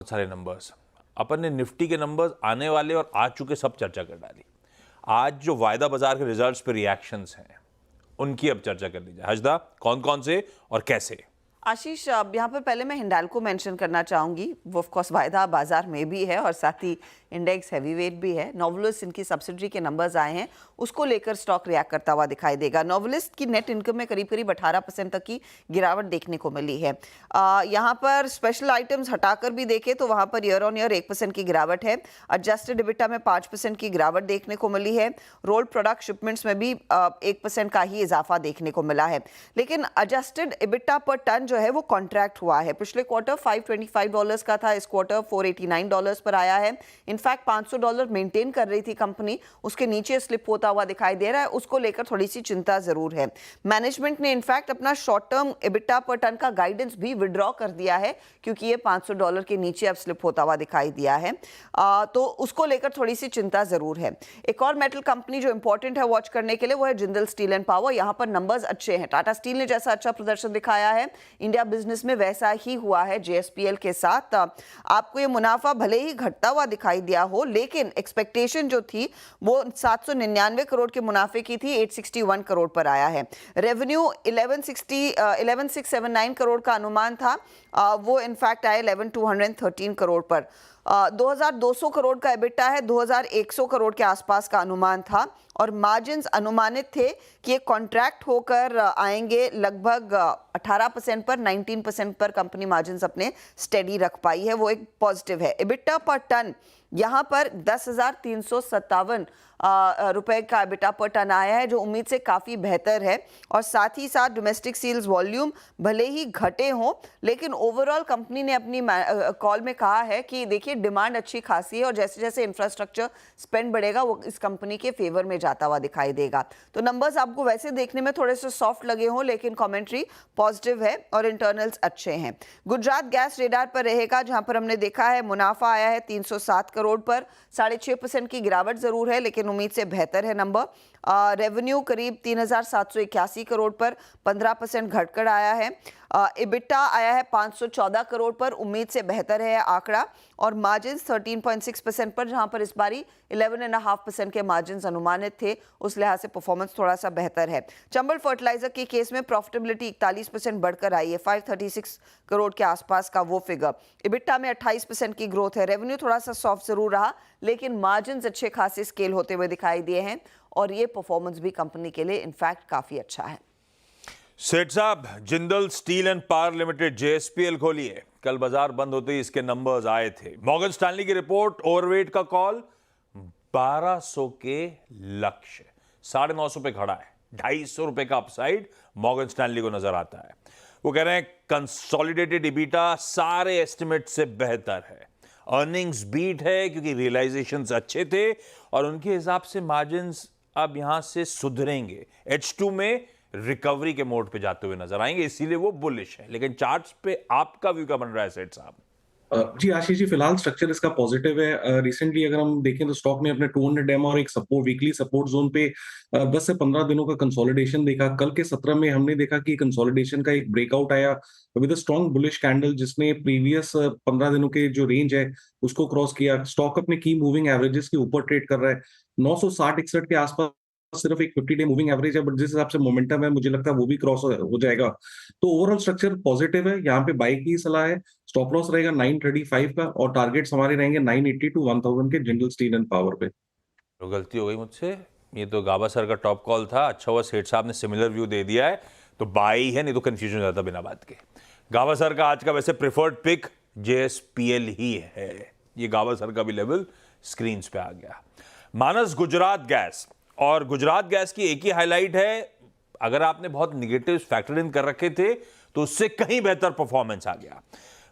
बहुत सारे नंबर्स अपन ने निफ्टी के नंबर्स आने वाले और आ चुके सब चर्चा कर डाली। आज जो वायदा बाजार के रिजल्ट्स पे रिएक्शंस हैं उनकी अब चर्चा कर लीजिए। हजदा, कौन कौन से और कैसे? आशीष, अब यहाँ पर पहले मैं हिंडाल्को मेंशन करना चाहूंगी। वो ऑफ कोर्स वायदा बाजार में भी है और साथ ही इंडेक्स हैवीवेट भी है। नोवेलिस इनकी सब्सिडरी के नंबर्स आए हैं, उसको लेकर स्टॉक रिएक्ट करता हुआ दिखाई देगा। नोवेलिस की नेट इनकम में करीब करीब 18% तक की गिरावट देखने को मिली है। यहाँ पर स्पेशल आइटम्स हटाकर भी देखें तो वहाँ पर ईयर ऑन ईयर 1% की गिरावट है। एडजस्टेड इबिटा में 5% की गिरावट देखने को मिली है। रोल्ड प्रोडक्ट शिपमेंट्स में भी 1% का ही इजाफा देखने को मिला है। लेकिन एडजस्टेड इबिटा पर टन जो है वो कॉन्ट्रैक्ट हुआ है। पिछले क्वार्टर $525 का था, इस क्वार्टर $489 पर आया है। इनफैक्ट $500 मेंटेन कर रही थी कंपनी, उसके नीचे स्लिप होता हुआ दिखाई दे रहा है। उसको लेकर थोड़ी सी चिंता जरूर है। मैनेजमेंट ने इनफैक्ट अपना शॉर्ट टर्म इबिटा पर टन का गाइडेंस भी विड्रॉ कर दिया है क्योंकि ये $500 के नीचे अब स्लिप होता हुआ दिखाई दिया है। तो उसको लेकर थोड़ी सी चिंता जरूर है। एक और मेटल कंपनी जो इंपॉर्टेंट है वॉच करने के लिए वो है जिंदल स्टील एंड पावर। यहाँ पर नंबर्स अच्छे हैं। टाटा स्टील ने जैसा अच्छा प्रदर्शन दिखाया है इंडिया बिजनेस में वैसा ही हुआ है जेएसपीएल के साथ। आपको ये मुनाफा भले ही घटता हुआ दिखाई दिया हो, लेकिन एक्सपेक्टेशन जो थी वो 799 करोड़ के मुनाफे की थी, 861 करोड़ पर आया है। रेवेन्यू 11679 करोड़ का अनुमान था, वो इनफैक्ट आया 11213 करोड़ पर। 2200 करोड़ का एबिटा है, 2100 करोड़ के आसपास का अनुमान था और मार्जिन्स अनुमानित थे कि ये कॉन्ट्रैक्ट होकर आएंगे लगभग 18% पर। 19% पर कंपनी मार्जिन्स अपने स्टेडी रख पाई है, वो एक पॉजिटिव है। एबिटा पर टन यहाँ पर 10,357 रुपए का एबिटा पर टन आया है, जो उम्मीद से काफ़ी बेहतर है। और साथ ही साथ डोमेस्टिक सेल्स वॉल्यूम भले ही घटे हों, लेकिन ओवरऑल कंपनी ने अपनी कॉल में कहा है कि देखिए डिमांड अच्छी खासी है और जैसे जैसे इंफ्रास्ट्रक्चर स्पेंड बढ़ेगा वो इस कंपनी के फेवर में जाता हुआ दिखाई देगा। तो नंबर्स आपको वैसे देखने में थोड़े से सॉफ्ट लगे हों, लेकिन कॉमेंट्री पॉजिटिव है और इंटरनल्स अच्छे हैं। गुजरात गैस रेडार पर रहेगा, जहां पर हमने देखा है मुनाफा आया है 307 करोड़ पर। 6.5% की गिरावट जरूर है, लेकिन उम्मीद से बेहतर है नंबर। रेवेन्यू करीब 3781 करोड़ पर 15% घटकर आया है। इबिटा आया है 514 करोड़ पर, उम्मीद से बेहतर है आंकड़ा। और मार्जिन्स 13.6% पर, जहां पर इस बारी 11.5% के मार्जिन्स अनुमानित थे, उस लिहाज से परफॉर्मेंस थोड़ा सा बेहतर है। चंबल फर्टिलाइजर के केस में प्रॉफिटेबिलिटी 41% बढ़कर आई है, 536 करोड़ के आसपास का वो फिगर। इबिटा में 28% की ग्रोथ है। रेवेन्यू थोड़ा सा सॉफ्ट जरूर रहा, लेकिन मार्जिन्स अच्छे खासे स्केल होते हुए दिखाई दिए हैं और ये परफॉर्मेंस भी कंपनी के लिए इनफैक्ट काफी अच्छा है। सेठ साहब, Jindal steel and power limited JSPL खोलिए। कल बाजार बंद होते ही इसके नंबर्स आए थे। मॉर्गन स्टैनली की रिपोर्ट, ओवरवेट का कॉल, 1200 के लक्ष्य, 950 पे खड़ा है। 250 रुपए का अपसाइड मॉर्गन स्टैनली को नजर आता है। वो कह रहे हैं कंसोलिडेटेड इबिटा सारे एस्टिमेट से बेहतर है। अर्निंग्स बीट है क्योंकि रियलाइजेशंस अच्छे थे और उनके हिसाब से मार्जिन्स अब यहां से सुधरेंगे। H2 में रिकवरी के मोड पे जाते हुए नजर आएंगे, इसीलिए वो बुलिश है। लेकिन चार्ट्स पे आपका व्यू क्या बन रहा है सेठ साहब? जी आशीष जी, फिलहाल स्ट्रक्चर इसका पॉजिटिव है। रिसेंटली अगर हम देखें तो स्टॉक ने अपने 200 एम और एक सपोर्ट वीकली सपोर्ट जोन पे 10 से 15 दिनों का कंसोलिडेशन देखा। कल के 17 में हमने देखा कि कंसोलिडेशन का एक ब्रेकआउट आया with a strong bullish candle, जिसने प्रीवियस 15 दिनों के जो रेंज है उसको क्रॉस किया। स्टॉक अपने की मूविंग एवरेजेस के ऊपर ट्रेड कर रहा है। 960-61 के आसपास सिर्फ एक 50 डे मूविंग एवरेज है, बट जिस हिसाब से मोमेंटम है मुझे लगता है वो भी क्रॉस हो जाएगा। तो ओवरऑल स्ट्रक्चर पॉजिटिव है। यहाँ पे बाई की सलाह है। स्टॉप लॉस रहेगा 935 का और टारगेट्स हमारे रहेंगे 980 टू 1000 के जिंदल स्टील एंड पावर पे। तो गलती हो गई मुझसे, ये तो गाबा सर का टॉप कॉल था। अच्छा हुआ सेठ साहब ने सिमिलर व्यू दे दिया है, तो बाई है, नहीं तो कंफ्यूजन हो जाता बिना बात के। गाबा सर का आज का वैसे प्रेफर्ड पिक जेएसपीएल ही है। ये गाबा सर का भी लेवल स्क्रीन पे आ गया। मानस गुजरात गैस, और गुजरात गैस की एक ही हाईलाइट है, अगर आपने बहुत निगेटिव फैक्टर इन कर रखे थे तो उससे कहीं बेहतर परफॉर्मेंस आ गया।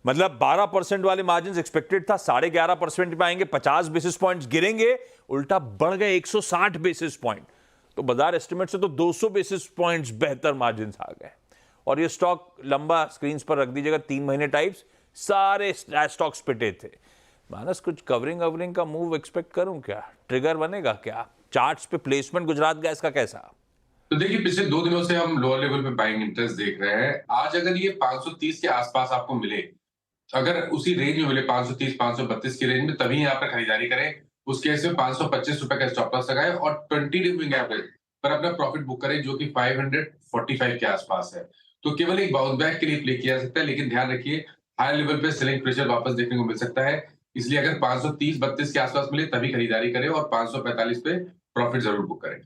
मतलब 12% वाले मार्जिन एक्सपेक्टेड था, 11.5% पे आएंगे, 50 बेसिस पॉइंट्स गिरेंगे, उल्टा बढ़ गए 160 बेसिस पॉइंट। तो बाजार एस्टिमेट से तो 200 बेसिस पॉइंट्स बेहतर मार्जिन आ गए। और ये स्टॉक लंबा स्क्रीन पर रख दीजिएगा, 3 महीने टाइप्स, सारे स्टॉक्स पिटे थे। मानस कुछ कवरिंग का मूव एक्सपेक्ट करूं क्या? ट्रिगर बनेगा क्या? चार्ट्स पे प्लेसमेंट गुजरात गैस का कैसा? तो देखिए, पिछले 2 दिनों से हम लोअर लेवल पे बाइंग इंटरेस्ट देख रहे हैं। आज अगर ये 530 के आसपास आपको मिले अगर उसी रेंज में मिले 530 532 की रेंज में तभी यहाँ पर खरीदारी करें। उस केस में 525 रुपए का स्टॉप लॉस लगाएं और 20 डे मूविंग एवरेज पर अपना प्रॉफिट बुक करें जो कि 545 के आसपास है। तो केवल एक बाउंस बैक के लिए प्ले किया जा सकता है, लेकिन ध्यान रखिए हाई लेवल पे सेलिंग प्रेशर वापस देखने को मिल सकता है। इसलिए अगर 530-32 के आसपास मिले तभी खरीदारी करें और 545 पे प्रॉफिट जरूर बुक करें।